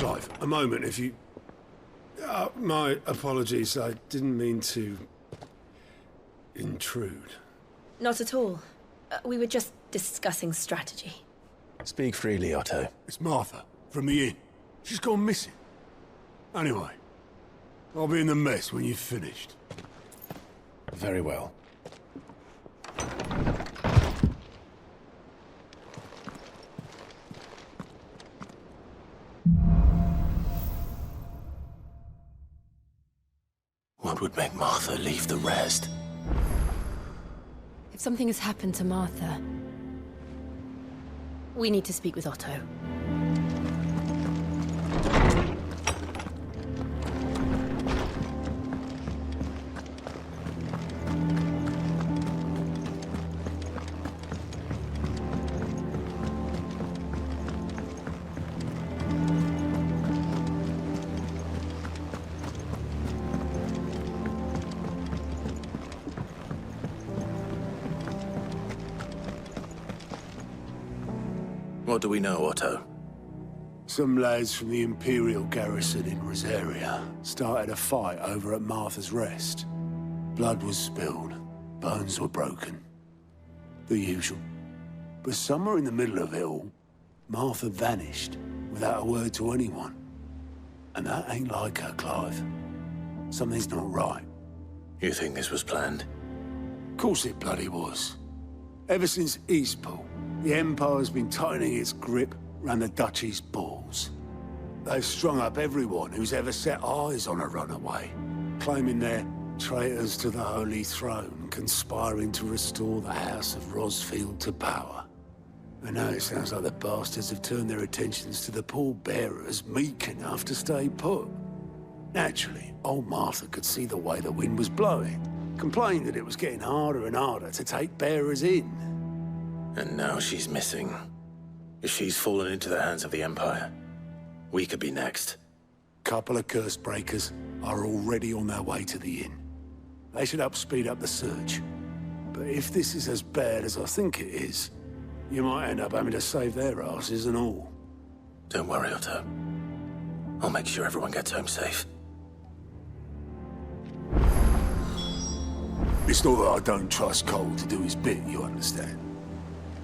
Clive, a moment, if you... my apologies, I didn't mean to... intrude. Not at all. We were just discussing strategy. Speak freely, Otto. It's Martha, from the inn. She's gone missing. Anyway, I'll be in the mess when you've finished. Very well. What would make Martha leave the rest? If something has happened to Martha, we need to speak with Otto. What do we know, Otto? Some lads from the Imperial garrison in Rosaria started a fight over at Martha's Rest. Blood was spilled, bones were broken. The usual. But somewhere in the middle of it all, Martha vanished without a word to anyone. And that ain't like her, Clive. Something's not right. You think this was planned? Of course it bloody was. Ever since Eastpool, the Empire's been tightening its grip round the Duchy's balls. They've strung up everyone who's ever set eyes on a runaway, claiming they're traitors to the Holy Throne, conspiring to restore the House of Rosfield to power. And now it sounds like the bastards have turned their attentions to the pallbearers meek enough to stay put. Naturally, old Martha could see the way the wind was blowing, complained that it was getting harder and harder to take bearers in. And now she's missing. If she's fallen into the hands of the Empire, we could be next. Couple of curse breakers are already on their way to the inn. They should help speed up the search. But if this is as bad as I think it is, you might end up having to save their asses and all. Don't worry, Otto. I'll make sure everyone gets home safe. It's not that I don't trust Cole to do his bit, you understand?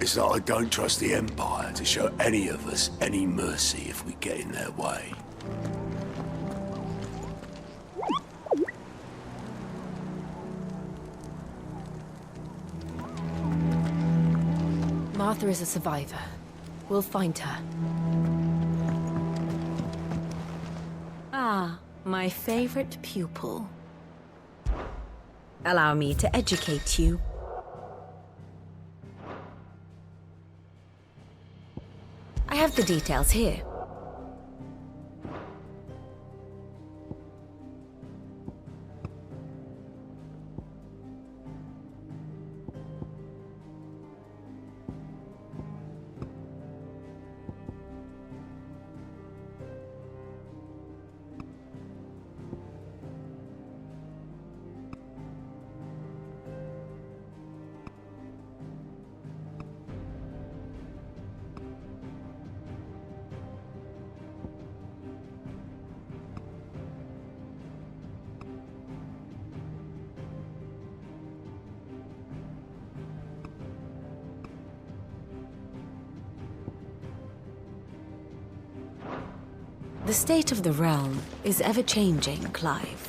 It's that I don't trust the Empire to show any of us any mercy if we get in their way. Martha is a survivor. We'll find her. Ah, my favorite pupil. Allow me to educate you. I have the details here. The state of the realm is ever-changing, Clive.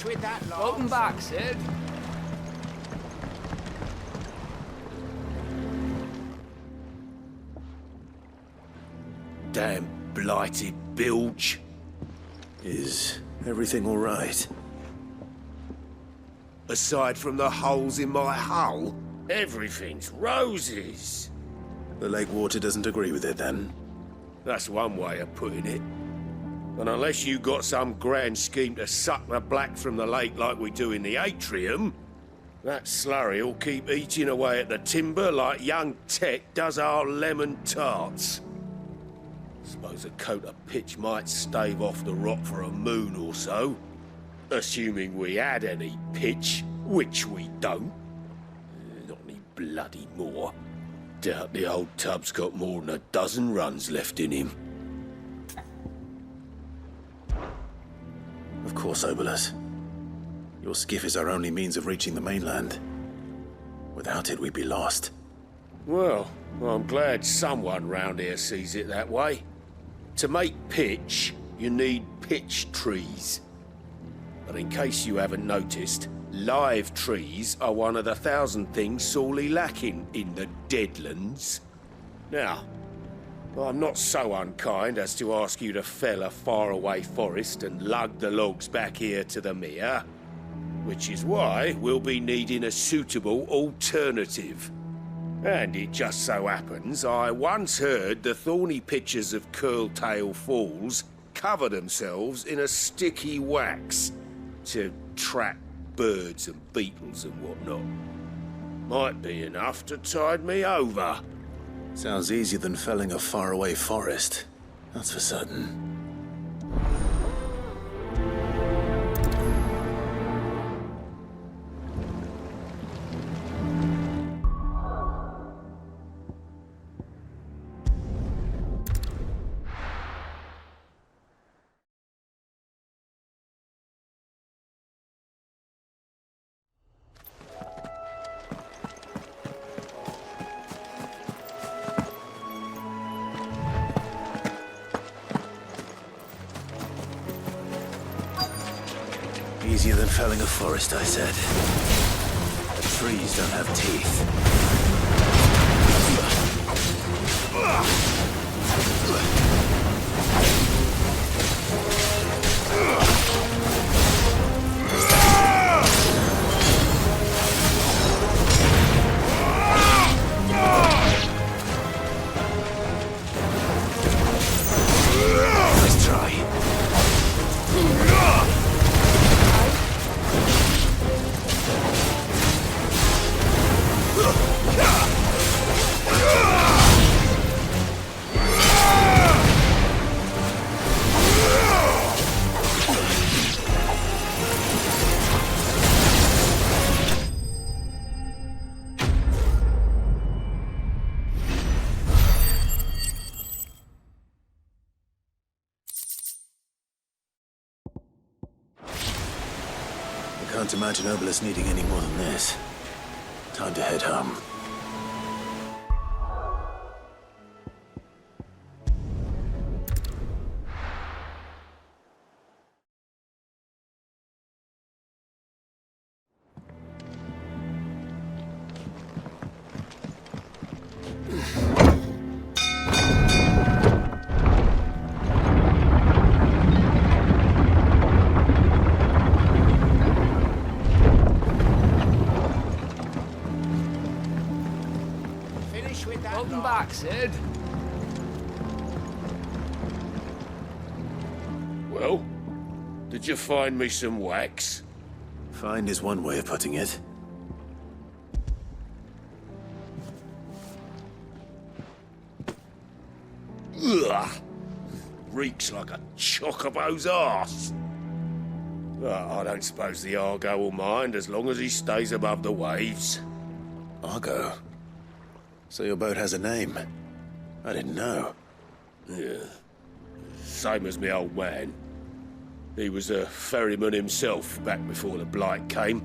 With that, Welcome back, Sid. Damn blighted bilge. Is everything all right? Aside from the holes in my hull, everything's roses. The lake water doesn't agree with it, then? That's one way of putting it. And unless you got some grand scheme to suck the black from the lake like we do in the atrium, that slurry'll keep eating away at the timber like young Tech does our lemon tarts. Suppose a coat of pitch might stave off the rot for a moon or so. Assuming we had any pitch, which we don't. Not any bloody more. Doubt the old tub's got more than a dozen runs left in him. Of course, Obolus. Your skiff is our only means of reaching the mainland. Without it, we'd be lost. Well, I'm glad someone round here sees it that way. To make pitch, you need pitch trees. But in case you haven't noticed, live trees are one of the 1,000 things sorely lacking in the Deadlands. Now, I'm not so unkind as to ask you to fell a faraway forest and lug the logs back here to the mere, which is why we'll be needing a suitable alternative. And it just so happens I once heard the thorny pitchers of Curltail Falls cover themselves in a sticky wax to trap birds and beetles and whatnot. Might be enough to tide me over. Sounds easier than felling a faraway forest. That's for certain. Easier than felling a forest, I said. The trees don't have teeth. Nice try. Can't imagine Obolus needing any more than this. Time to head home. Welcome back, Sid. Well, did you find me some wax? Find is one way of putting it. Ugh! Reeks like a chocobo's arse. I don't suppose the Argo will mind as long as he stays above the waves. Argo? So your boat has a name? I didn't know. Yeah. Same as me old man. He was a ferryman himself back before the Blight came.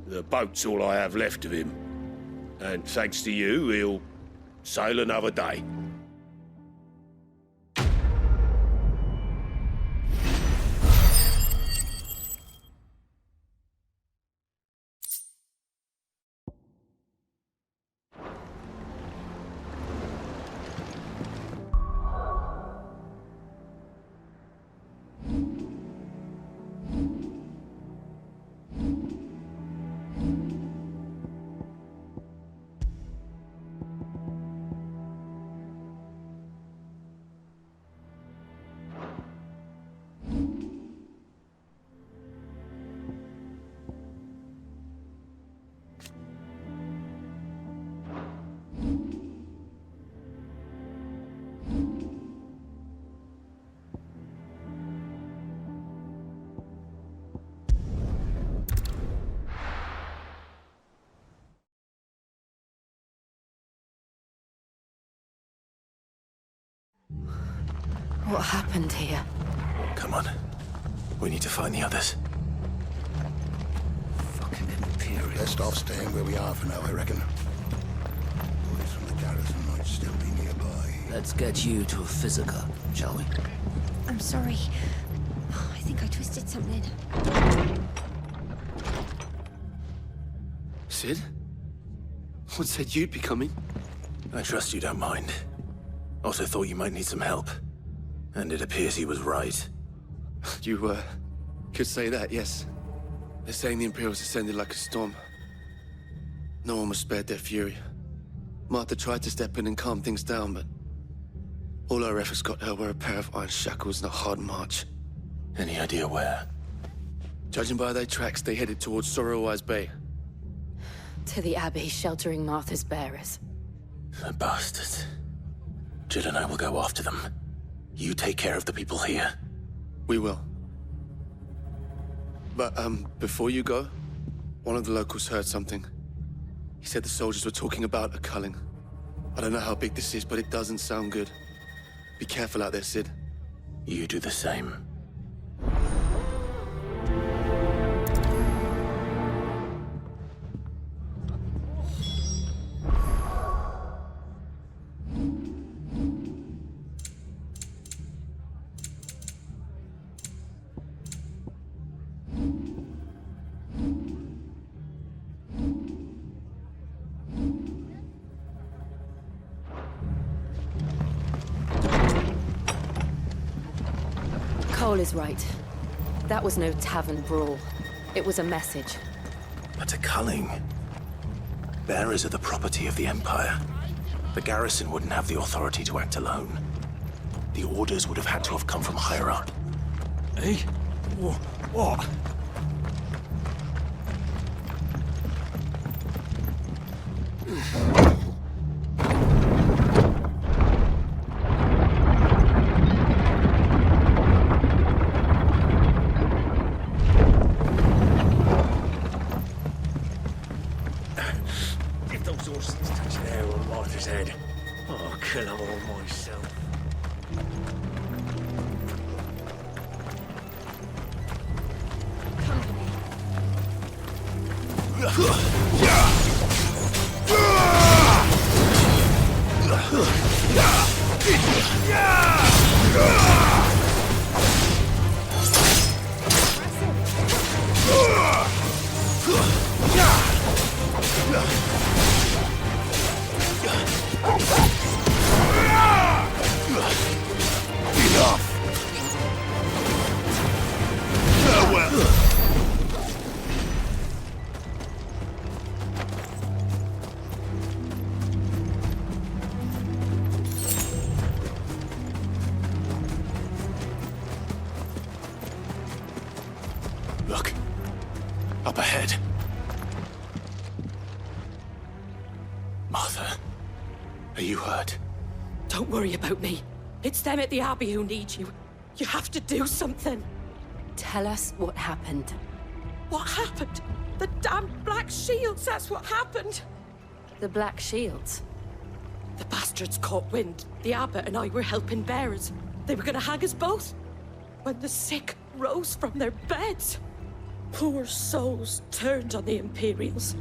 The boat's all I have left of him. And thanks to you, he'll sail another day. What happened here? Come on. We need to find the others. Fucking Imperial. Best off staying where we are for now, I reckon. Boys from the garrison might still be nearby. Let's get you to a physical, shall we? I'm sorry. Oh, I think I twisted something. Sid? What said you'd be coming? I trust you don't mind. Also thought you might need some help. And it appears he was right. You, could say that, yes. They're saying the Imperials ascended like a storm. No one was spared their fury. Martha tried to step in and calm things down, but all our efforts got her were a pair of iron shackles and a hard march. Any idea where? Judging by their tracks, they headed towards Sorrowwise Bay. To the Abbey sheltering Martha's bearers. The bastards. Jill and I will go after them. You take care of the people here. We will. But, before you go, one of the locals heard something. He said the soldiers were talking about a culling. I don't know how big this is, but it doesn't sound good. Be careful out there, Sid. You do the same. Cole is right. That was no tavern brawl. It was a message. But a culling. Bearers are the property of the Empire. The garrison wouldn't have the authority to act alone. The orders would have had to have come from higher up. Hey? What? If those horses touch an arrow on Martha's head, I'll kill them all myself. Look. Up ahead. Martha, are you hurt? Don't worry about me. It's them at the Abbey who need you. You have to do something. Tell us what happened. What happened? The damn Black Shields, that's what happened. The Black Shields. The bastards caught wind. The abbot and I were helping bearers. They were gonna hang us both. When the sick rose from their beds. Poor souls turned on the Imperials.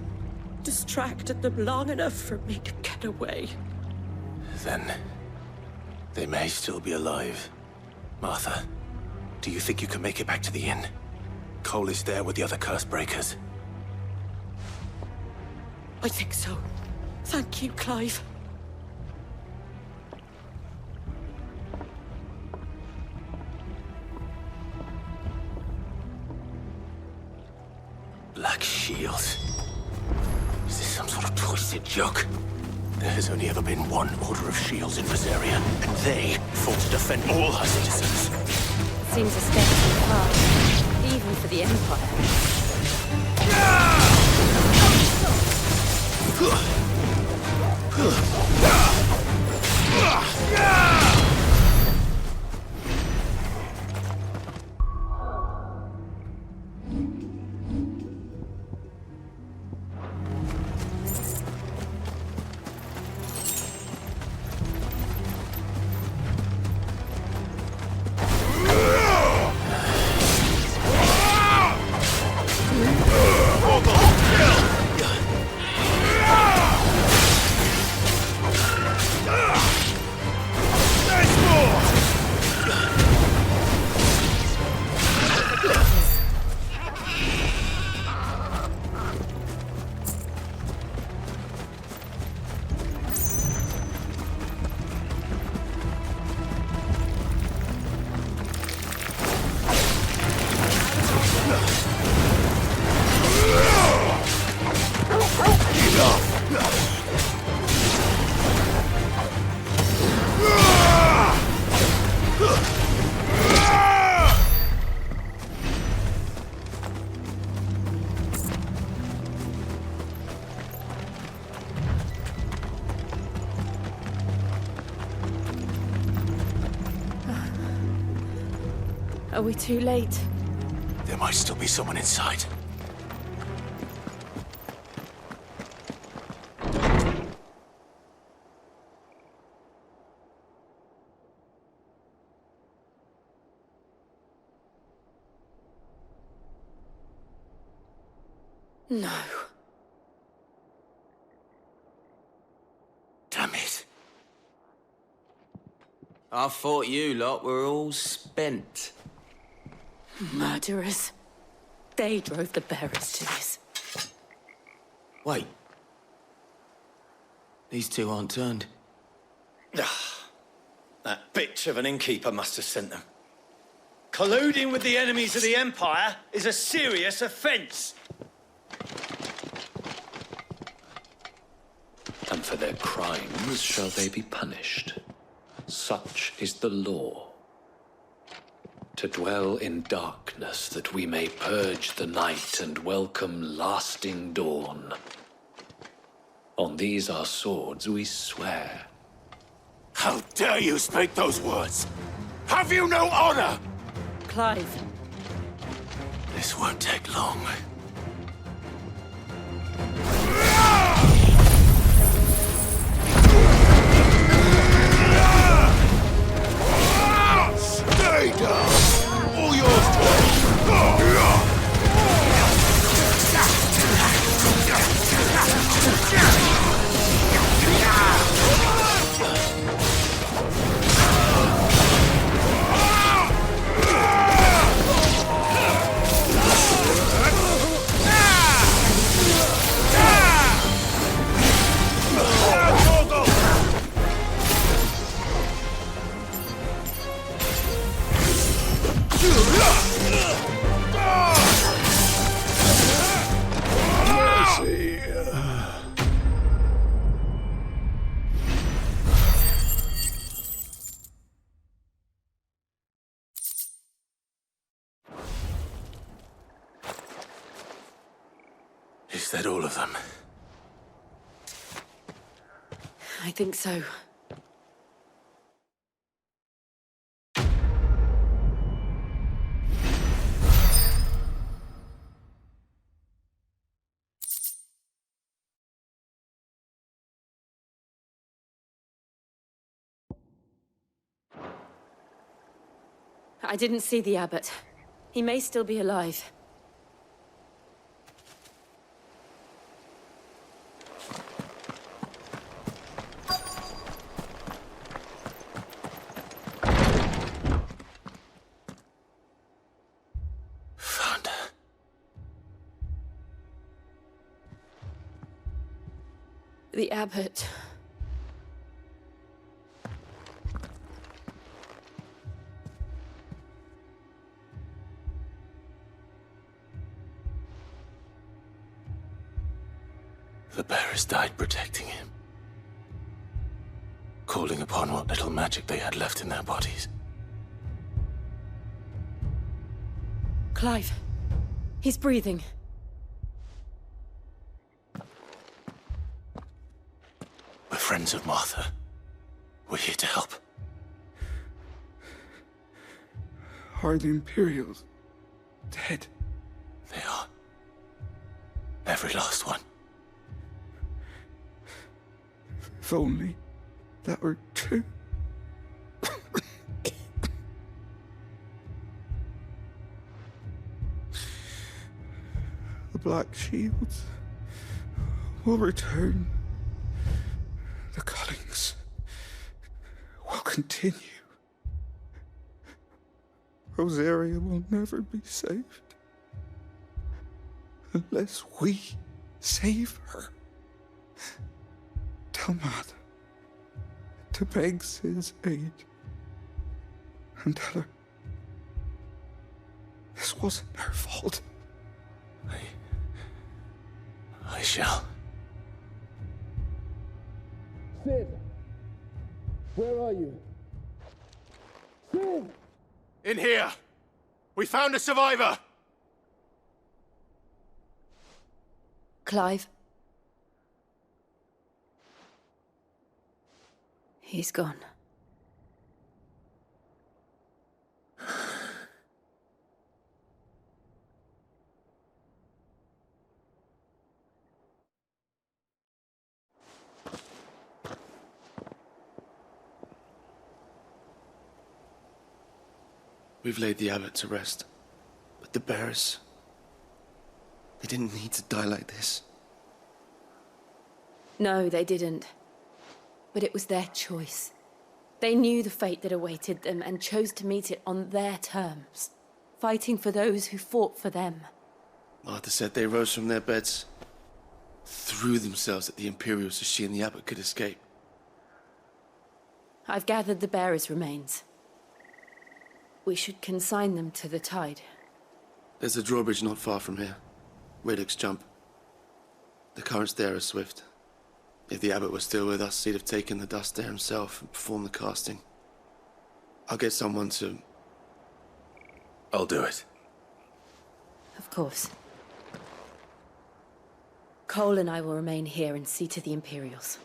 Distracted them long enough for me to get away. Then they may still be alive. Martha, do you think you can make it back to the inn? Cole is there with the other curse breakers. I think so. Thank you, Clive. Black Shields. Is this some sort of twisted joke? There has only ever been one Order of Shields in Rosaria, and they fought to defend all her citizens. Seems a step too far, even for the Empire. Are we too late? There might still be someone inside. No. Damn it. I thought you lot were all spent. Murderers. They drove the bearers to this. Wait. These two aren't turned. That bitch of an innkeeper must have sent them. Colluding with the enemies of the Empire is a serious offence. And for their crimes shall they be punished. Such is the law. To dwell in darkness that we may purge the night and welcome lasting dawn. On these our swords we swear. How dare you speak those words? Have you no honor? Clive. This won't take long. Stay down! All yours Is that all of them? I think so. I didn't see the abbot. He may still be alive. Found her. The abbot. The bearers died protecting him. Calling upon what little magic they had left in their bodies. Clive. He's breathing. We're friends of Martha. We're here to help. Are the Imperials dead? They are. Every last one. If only that were true. The Black Shields will return. The Cullings will continue. Rosaria will never be saved unless we save her. Tell Matt to beg Sid's aid and tell her this wasn't her fault. I shall. Sid! Where are you? Sid! In here! We found a survivor! Clive? He's gone. We've laid the abbot to rest. But the bearers... they didn't need to die like this. No, they didn't. But it was their choice. They knew the fate that awaited them and chose to meet it on their terms, fighting for those who fought for them. Martha said they rose from their beds, threw themselves at the Imperials so she and the abbot could escape. I've gathered the bearers' remains. We should consign them to the tide. There's a drawbridge not far from here. Radix jump. The currents there are swift. If the abbot was still with us, he'd have taken the dust there himself and performed the casting. I'll get someone to... I'll do it. Of course. Cole and I will remain here and see to the Imperials.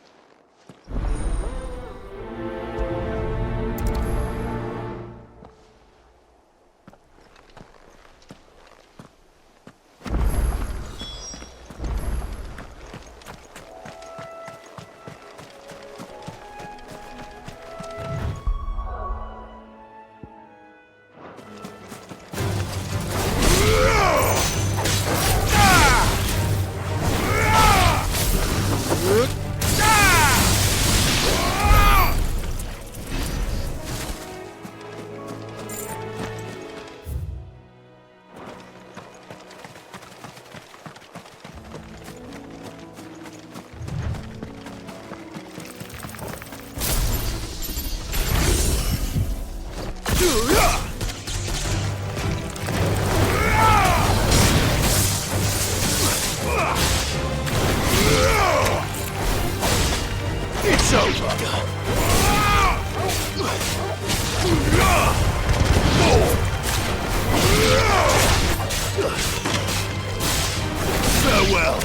It's over! Farewell!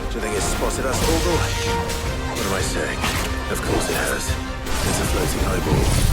Do you think it's spotted us, Orville? What am I saying? Of course it has. It's a floating eyeball.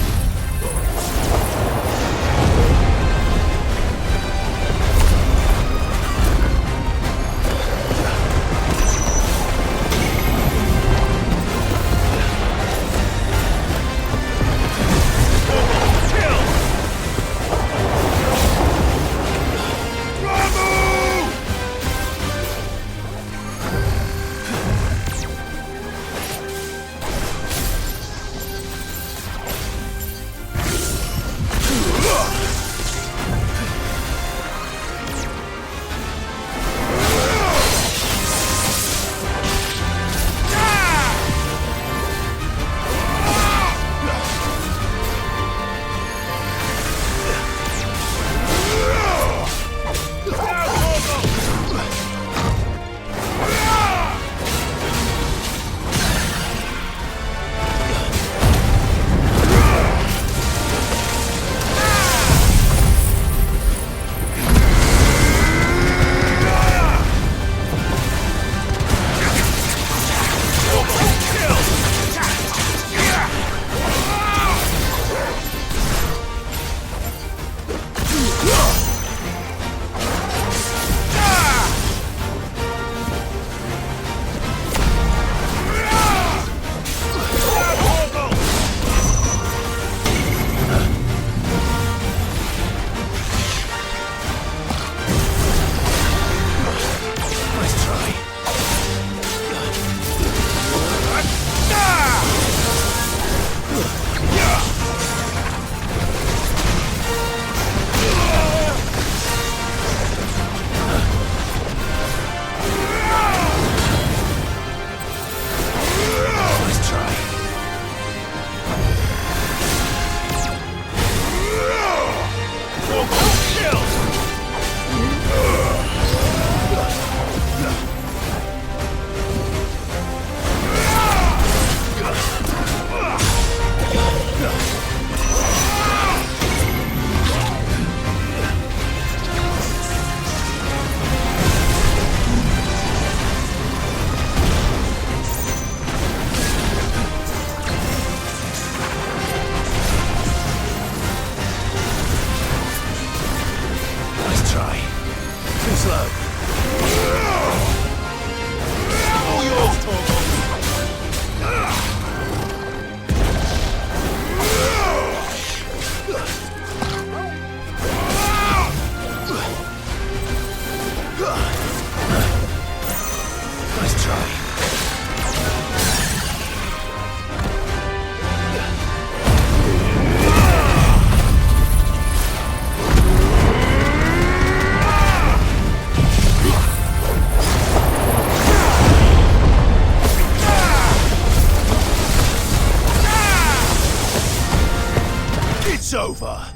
It's over!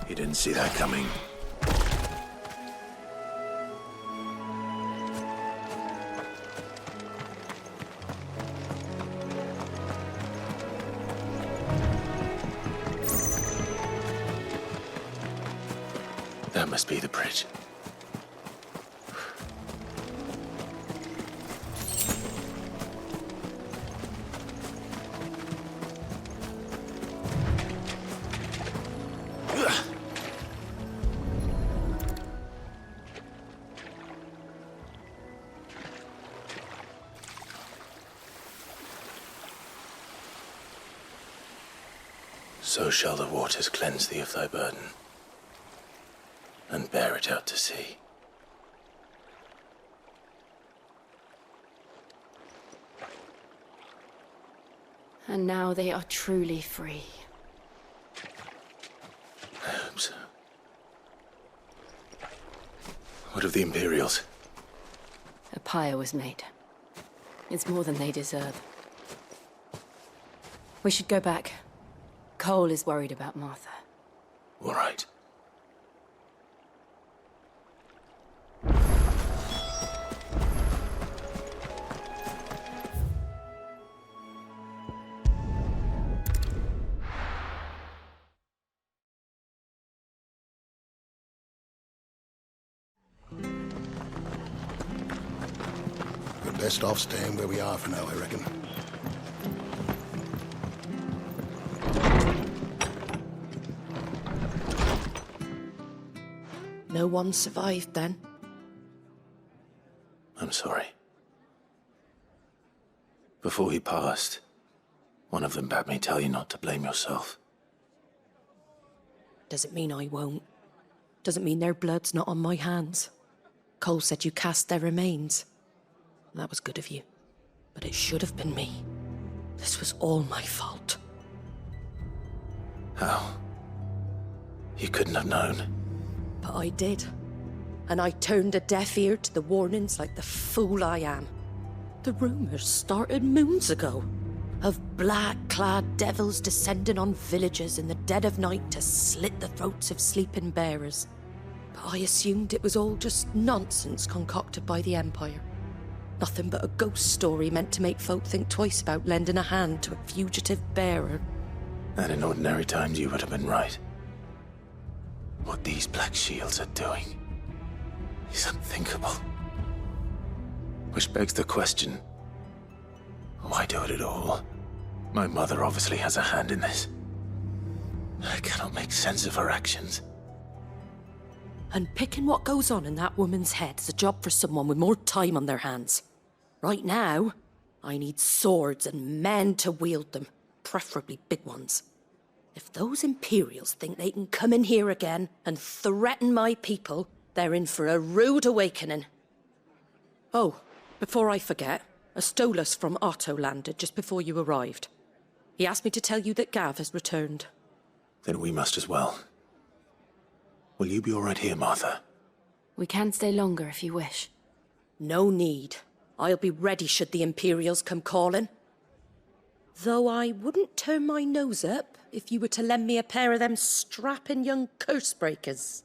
You didn't see that coming. That must be the bridge. So shall the waters cleanse thee of thy burden, and bear it out to sea. And now they are truly free. I hope so. What of the Imperials? A pyre was made. It's more than they deserve. We should go back. Cole is worried about Martha. All right. We're best off staying where we are for now, I reckon. No one survived then? I'm sorry. Before he passed, one of them bade me tell you not to blame yourself. Doesn't mean I won't. Doesn't mean their blood's not on my hands. Cole said you cast their remains. That was good of you. But it should have been me. This was all my fault. How? You couldn't have known. But I did. And I turned a deaf ear to the warnings like the fool I am. The rumours started moons ago. Of black-clad devils descending on villages in the dead of night to slit the throats of sleeping bearers. But I assumed it was all just nonsense concocted by the Empire. Nothing but a ghost story meant to make folk think twice about lending a hand to a fugitive bearer. And in ordinary times you would have been right. What these Black Shields are doing is unthinkable. Which begs the question, why do it at all? My mother obviously has a hand in this. I cannot make sense of her actions. And picking what goes on in that woman's head is a job for someone with more time on their hands. Right now, I need swords and men to wield them, preferably big ones. If those Imperials think they can come in here again and threaten my people, they're in for a rude awakening. Oh, before I forget, a Stolas from Otto landed just before you arrived. He asked me to tell you that Gav has returned. Then we must as well. Will you be all right here, Martha? We can stay longer if you wish. No need. I'll be ready should the Imperials come calling. Though I wouldn't turn my nose up if you were to lend me a pair of them strapping young cursebreakers.